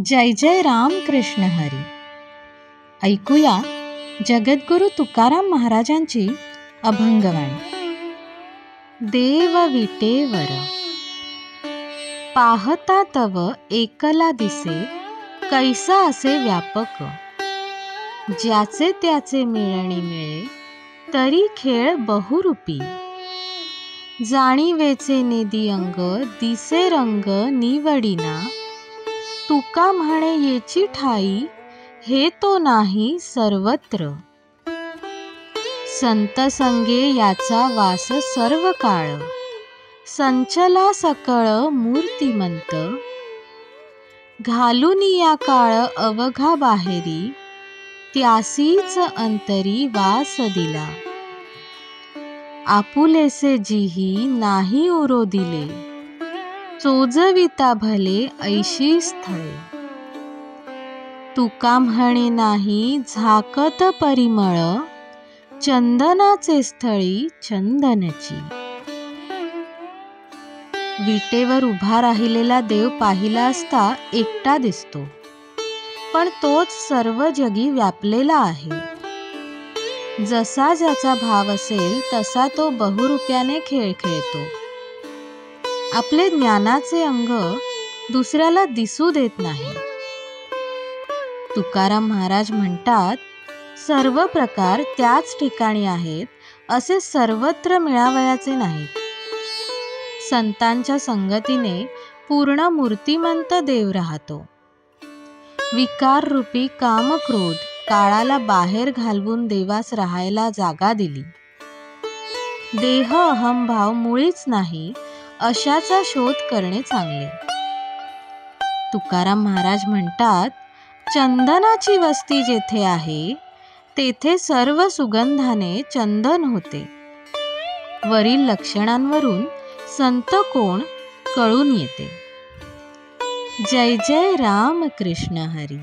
जय जय राम कृष्ण हरी. ऐकूया जगद्गुरु तुकाराम महाराजांची अभंगवाणी. देव विटेवर पाहता तव एकला दिसे, कैसा असे व्यापक. ज्याचे त्याचे मिळणी मिळे, तरी खेळ बहुरूपी. जाणीवेचे नेदी अंग, दिसे रंग निवडिना. तुका म्हणे येची ठाई, हे तो नाही सर्वत्र. संत संगे याचा वास सर्व काळ, संचला सकळ मूर्तिमंत. घालून या काळ अवघा बाहेरी, त्यासीच अंतरी वास दिला. आपुलेसे जिही नाही उरो दिले, चोजविता भले ऐशी स्थळे. तुका म्हणे नाही झाकत परिमळ, चंदनाचे स्थळी चंदनची. विटेवर उभा राहिलेला देव पाहिला असता एकटा दिसतो, पण तोच सर्व जगी व्यापलेला आहे. जसा ज्याचा भाव असेल तसा तो बहुरूप्याने खेळ खेळतो. आपले ज्ञानाचे अंग दुसऱ्याला दिसू देत नाही. तुकाराम महाराज म्हणतात, सर्व प्रकार त्याच ठिकाणी आहेत, असे सर्वत्र मिळावयाचे नाहीत. संतांच्या संगतीने पूर्ण मूर्तिमंत देव राहतो. विकार रूपी काम क्रोध काळाला बाहेर घालवून देवास राहायला जागा दिली. देह अहंभाव मुळीच नाही, अशाचा शोध करणे चांगले. तुकाराम महाराज म्हणतात, चंदनाची वस्ती जेथे आहे, तेथे सर्व सुगंधाने चंदन होते. वरील लक्षणांवरून संत कोण कळून येते. जय जय राम कृष्ण हरी.